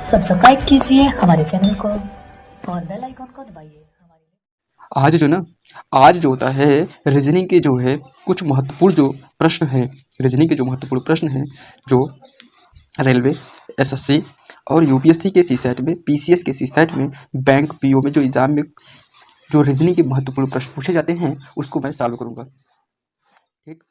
Subscribe कीजिए हमारे channel को और बेल आइकॉन को दबाइए। आज जो होता है रीजनिंग के जो है कुछ महत्वपूर्ण जो प्रश्न हैं, रीजनिंग के जो महत्वपूर्ण प्रश्न हैं जो रेलवे, एसएससी और यूपीएससी के सीसेट में, पीसीएस के सीसेट में, बैंक पीओ में जो एग्जाम में जो रीजनिंग के महत्वपूर्ण प्रश्न पूछे जाते हैं उसको मैं सॉल्व करूंगा। ठीक,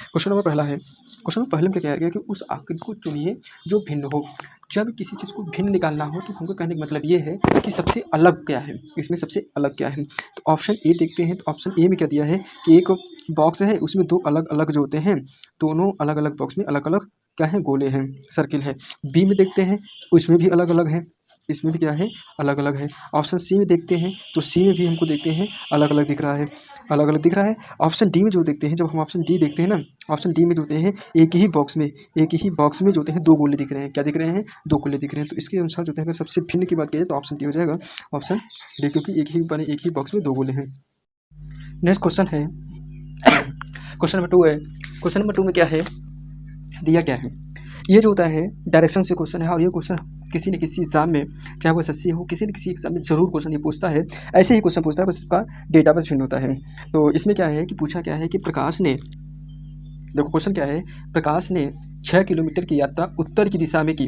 क्वेश्चन नंबर पहला है। क्वेश्चन नंबर पहले में क्या किया कि उस आकृति को चुनिए जो भिन्न हो। जब किसी चीज़ को भिन्न निकालना हो तो हमको कहने का मतलब ये है कि सबसे अलग क्या है, इसमें सबसे अलग क्या है। तो ऑप्शन ए देखते हैं। तो ऑप्शन ए में क्या दिया है कि एक बॉक्स है, उसमें दो अलग अलग जो होते हैं, दोनों अलग अलग बॉक्स में अलग अलग क्या है, गोले हैं, सर्किल है। बी में देखते हैं, उसमें भी अलग अलग है, इसमें भी क्या है, अलग अलग है। ऑप्शन सी में देखते हैं तो सी में भी हमको देखते हैं अलग अलग दिख रहा है, अलग अलग दिख रहा है। ऑप्शन डी में जो देखते हैं, जब हम ऑप्शन डी देखते हैं ना, ऑप्शन डी में जो होते हैं एक ही बॉक्स में जो होते हैं दो गोले दिख रहे हैं। क्या दिख रहे हैं, दो गोले दिख रहे हैं। तो इसके अनुसार जो है सबसे भिन्न की बात की जाए तो ऑप्शन डी हो जाएगा, ऑप्शन डी, क्योंकि एक ही बॉक्स में दो गोले हैं। नेक्स्ट क्वेश्चन है, क्वेश्चन नंबर 2 है। क्वेश्चन नंबर 2 में क्या है, दिया क्या है, ये जो होता है डायरेक्शन से क्वेश्चन है और ये क्वेश्चन किसी न किसी एग्जाम में, चाहे वो एसएससी हो, किसी न किसी एग्जाम में जरूर क्वेश्चन ये पूछता है। ऐसे ही क्वेश्चन पूछता है, बस इसका डेटा बस भिन्न होता है। तो इसमें क्या है कि पूछा क्या है कि प्रकाश ने, देखो क्वेश्चन क्या है, प्रकाश ने 6 किलोमीटर की यात्रा उत्तर की दिशा में की।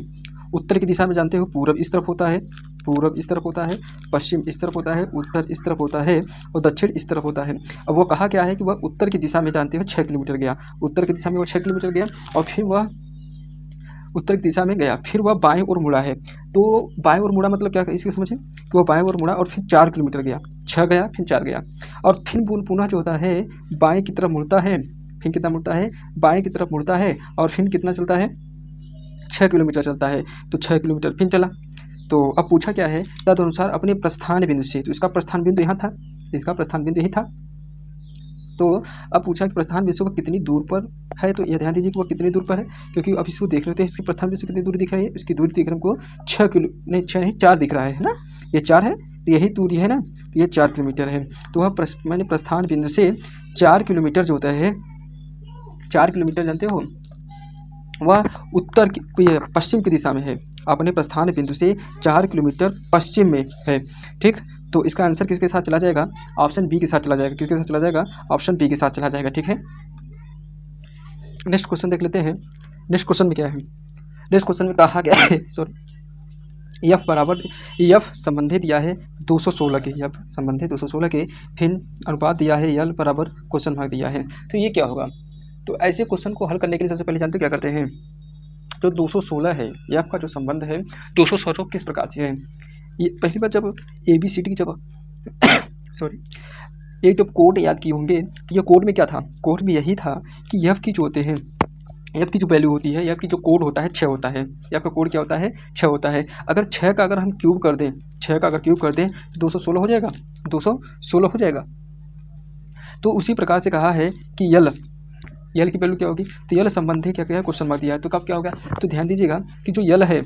उत्तर की दिशा में जानते हो पूरब इस तरफ होता है, पूरब इस तरफ होता है, पश्चिम इस तरफ होता है, उत्तर इस तरफ होता है और दक्षिण इस तरफ होता है। अब वो कहा क्या है कि वह उत्तर की दिशा में जानते हो 6 किलोमीटर गया, उत्तर की दिशा में वो 6 किलोमीटर गया और फिर वह उत्तर की दिशा में गया, फिर वह बाएं ओर मुड़ा है। तो बाएं ओर मुड़ा मतलब क्या, इसको समझें कि वह बाएं ओर मुड़ा और फिर 4 किलोमीटर गया, 6 गया फिर 4 गया और फिर पुनः जो होता है बाएं की तरफ मुड़ता है, फिर कितना मुड़ता है, बाएं की तरफ मुड़ता है और फिर कितना चलता है, 6 किलोमीटर चलता है। तो 6 किलोमीटर फिर चला। तो अब पूछा क्या है, तदनुसार अपने प्रस्थान बिंदु से, तो इसका प्रस्थान बिंदु यहाँ था, इसका प्रस्थान बिंदु यही था। तो अब पूछा कि प्रस्थान बिंदु पर कितनी दूर पर है। तो ये ध्यान दीजिए कि वो कितनी दूर पर है, क्योंकि अब इसको देख लेते हैं, इसकी प्रस्थान बिंदु से कितनी दूरी दिख रही है। इसकी दूरी दिख रही है हमको 6 किलो नहीं, 6 नहीं 4 दिख रहा है ना, ये 4 है, तो यही दूरी है ना, तो ये 4 किलोमीटर है। तो वह मैंने प्रस्थान बिंदु से 4 किलोमीटर जो होता है, 4 किलोमीटर जानते हो, वह उत्तर की पश्चिम की दिशा में है। अपने प्रस्थान बिंदु से 4 किलोमीटर पश्चिम में है। ठीक, तो इसका आंसर किसके साथ चला जाएगा, ऑप्शन बी के साथ चला जाएगा। किसके साथ चला जाएगा, ऑप्शन बी के साथ चला जाएगा। ठीक है, नेक्स्ट क्वेश्चन देख लेते हैं। नेक्स्ट क्वेश्चन में क्या है, नेक्स्ट क्वेश्चन में कहा गया है, सॉरी, एफ बराबर, एफ संबंधी दिया है 216 के, एफ संबंधी 216 के, फिर अनुपात दिया है एल बराबर क्वेश्चन मार्क दिया है। तो ये क्या होगा, तो ऐसे क्वेश्चन को हल करने के लिए सबसे पहले जानते क्या करते हैं, जो 216 है, एफ का जो संबंध है 216 किस प्रकार से है। ये पहली बार जब ABCD जब सॉरी, ये जब कोड याद किए होंगे तो ये कोड में क्या था, कोड में यही था कि एफ की जो होते हैं, एफ की जो वैल्यू होती है, एफ की जो कोड होता है 6 होता है। एफ का कोड क्या होता है, 6 होता है। अगर 6 का अगर हम क्यूब कर दें, 6 का अगर क्यूब कर दें तो 216 हो जाएगा, 216 हो जाएगा। तो उसी प्रकार से कहा है कि यल की वैल्यू क्या होगी, तो यल संबंधी क्या क्या है, क्वेश्चन मार्क दिया है। तो कब क्या होगा, तो ध्यान दीजिएगा कि जो यल है,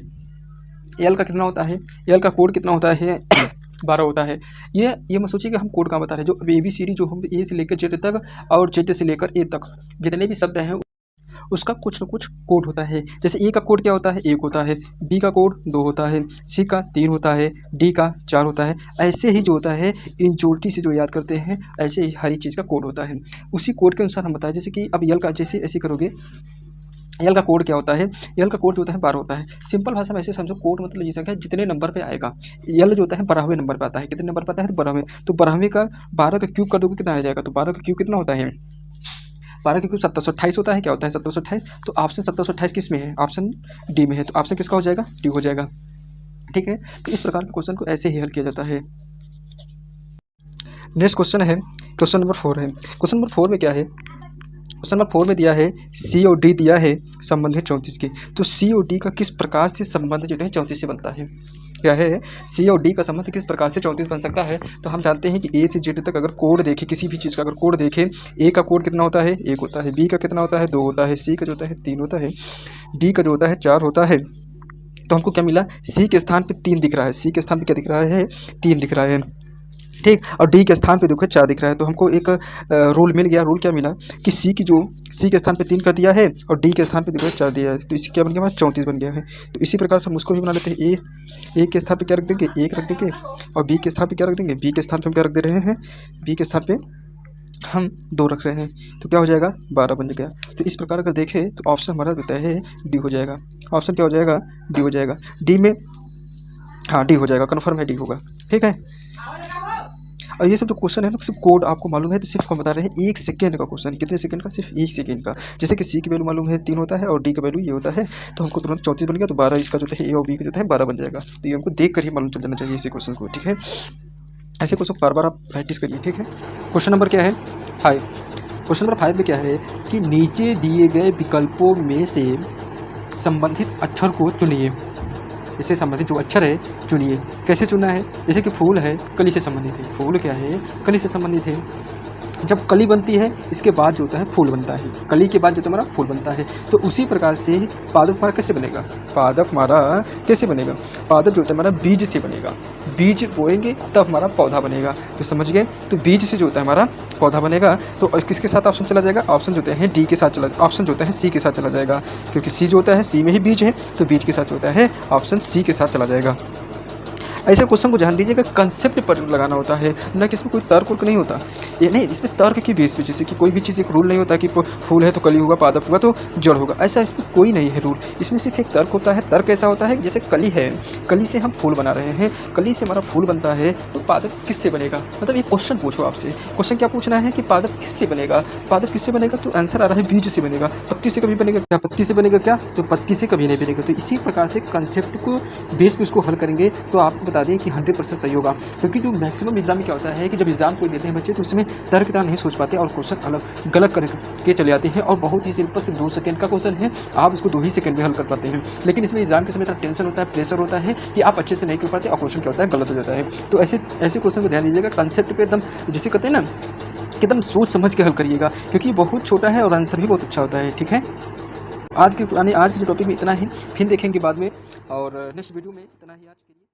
यल का कितना होता है, यल का कोड कितना होता है 12 होता है। ये मत सोचिए कि हम कोड का बता रहे हैं, जो ABCD जो हम ए से लेकर जेड तक और जेड से लेकर ए तक जितने भी शब्द हैं उसका कुछ न कुछ कोड होता है। जैसे ए का कोड क्या होता है, 1 होता है, बी का कोड 2 होता है, सी का 3 होता है, डी का 4 होता है। ऐसे ही जो होता है इन जोड़ती से जो याद करते हैं, ऐसे ही हर एक चीज़ का कोड होता है। उसी कोड के अनुसार हम बताएं, जैसे कि अब यल का जैसे ऐसे करोगे, यल का कोड क्या होता है, यल का कोड जो होता है 12 होता है। सिंपल भाषा में ऐसे समझो, कोड मतलब ये संख्या जितने नंबर पे आएगा। यल जो होता है 12वें नंबर पे आता है, कितने नंबर पे आता है, तो 12वें। तो 12वें का 12 का क्यूब कर दोगे कितना आ जाएगा, तो 12 का क्यूब कितना होता है, 12 का क्यूब 1728 होता है। क्या होता है 1728, तो ऑप्शन 1728 किस में है, ऑप्शन डी में है। तो ऑप्शन किसका हो जाएगा, डी हो जाएगा। ठीक है, तो इस प्रकार के क्वेश्चन को ऐसे ही हल किया जाता है। नेक्स्ट क्वेश्चन है, क्वेश्चन नंबर 4 है। क्वेश्चन नंबर 4 में क्या है, क्वेश्चन नंबर 4 में दिया है सी और डी दिया है संबंध है 34 के। तो सी और डी का किस प्रकार से संबंध जो है 34 से बनता है, क्या है, सी और डी का संबंध किस प्रकार से 34 बन सकता है। तो हम जानते हैं कि ए से जेड तक अगर कोड देखें, किसी भी चीज़ का अगर कोड देखें, ए का कोड कितना होता है, 1 होता है, बी का कितना होता है, 2 होता है, सी का जो होता है 3 होता है, डी का जो होता है 4 होता है। तो हमको क्या मिला, सी के स्थान पे 3 दिख रहा है, सी के स्थान पे क्या दिख रहा है, 3 दिख रहा है। ठीक। और डी के स्थान पे देखो 4 दिख रहा है, तो हमको एक रूल मिल गया। रूल क्या मिला कि सी के स्थान पे 3 कर दिया है और डी के स्थान पे देखो 4 दिया है, तो इससे क्या बन गया हमारा 34 बन गया है। तो इसी प्रकार से हम उसको भी बना लेते हैं। ए के स्थान पे क्या रख देंगे, 1 रख देंगे, और बी के स्थान पे क्या रख देंगे, बी के स्थान पे हम क्या रख दे रहे हैं, बी के स्थान पे हम 2 रख रहे हैं, तो क्या हो जाएगा 12 बन गया। तो इस प्रकार अगर देखें तो ऑप्शन हमारा देता है डी हो जाएगा। ऑप्शन क्या हो जाएगा, डी हो जाएगा। डी में हाँ डी हो जाएगा, कन्फर्म है डी होगा। ठीक है। और ये सब जो क्वेश्चन है ना, सिर्फ कोड आपको मालूम है तो सिर्फ हम बता रहे हैं 1 सेकेंड का क्वेश्चन। कितने सेकंड का, सिर्फ 1 सेकंड का। जैसे कि सी की वैल्यू मालूम है 3 होता है और डी का वैल्यू ये होता है, तो हमको तुरंत 34 बन गया, तो 12 इसका जो है ए और बी का जो है 12 बन जाएगा। तो ये हमको देख कर ही मालूम चल जाना चाहिए इसी क्वेश्चन को। ठीक है, ऐसे क्वेश्चन बार बार आप प्रैक्टिस करिए। ठीक है। क्वेश्चन नंबर क्या है 5। क्वेश्चन नंबर 5 में क्या है कि नीचे दिए गए विकल्पों में से संबंधित अक्षर को चुनिए। इससे संबंधित जो अक्षर है चुनिए। कैसे चुनना है, जैसे कि फूल है, कली से संबंधित है। फूल क्या है, कली से संबंधित है। जब कली बनती है इसके बाद जो होता है फूल बनता है, कली के बाद जो हमारा फूल बनता है। तो उसी प्रकार से पादप हमारा कैसे बनेगा, पादप हमारा कैसे बनेगा, पादप जो होता है हमारा बीज से बनेगा। बीज बोएंगे तब हमारा पौधा बनेगा, तो समझ गए। तो बीज से जो होता है हमारा पौधा बनेगा। तो किसके साथ ऑप्शन चला जाएगा, ऑप्शन जो होते हैं डी के साथ चला, ऑप्शन जो होता है सी के साथ चला जाएगा, क्योंकि सी जो होता है सी में ही बीज है, तो बीज के साथ जो होता है ऑप्शन सी के साथ चला जाएगा। ऐसे क्वेश्चन को ध्यान दीजिएगा, कंसेप्ट पर लगाना होता है, न कि इसमें कोई तर्क उर्क नहीं होता। ये नहीं, इसमें तर्क की बेस पे, जैसे कि कोई भी चीज़ एक रूल नहीं होता कि फूल है तो कली होगा, पादप होगा तो जड़ होगा, ऐसा इसमें कोई नहीं है रूल। इसमें सिर्फ एक तर्क होता है। तर्क ऐसा होता है जैसे कली है, कली से हम फूल बना रहे हैं, कली से हमारा फूल बनता है, तो पादप किससे बनेगा। मतलब ये क्वेश्चन पूछो आपसे, क्वेश्चन क्या पूछना है कि पादप किससे बनेगा, पादप किससे बनेगा, तो आंसर आ रहा है बीज से बनेगा। पत्ती से कभी बनेगा क्या, पत्ती से बनेगा क्या, तो पत्ती से कभी नहीं बनेगा। तो इसी प्रकार से कंसेप्ट को बेस पे उसको हल करेंगे। तो आपको बता दें कि 100% सही होगा, क्योंकि जो मैक्सिमम एग्जाम में क्या होता है कि जब एग्जाम को देते हैं बच्चे तो उसमें तर्क की तरह नहीं सोच पाते और क्वेश्चन अलग गलत करके चले जाते हैं। और बहुत ही सिंपल से 2 सेकंड का क्वेश्चन है, आप इसको 2 ही सेकंड में हल कर पाते हैं। लेकिन इसमें एग्जाम के समय इतना टेंशन होता है, प्रेशर होता है कि आप अच्छे से नहीं कर पाते और क्वेश्चन क्या होता है गलत हो जाता है। तो ऐसे क्वेश्चन को ध्यान दीजिएगा, कंसेप्ट पे एकदम जिसे कहते हैं ना कि एकदम सोच समझ के हल करिएगा, क्योंकि बहुत छोटा है और आंसर भी बहुत अच्छा होता है। ठीक है, आज के जो टॉपिक में इतना ही, फिर देखेंगे बाद में, और नेक्स्ट वीडियो में इतना ही आज के लिए।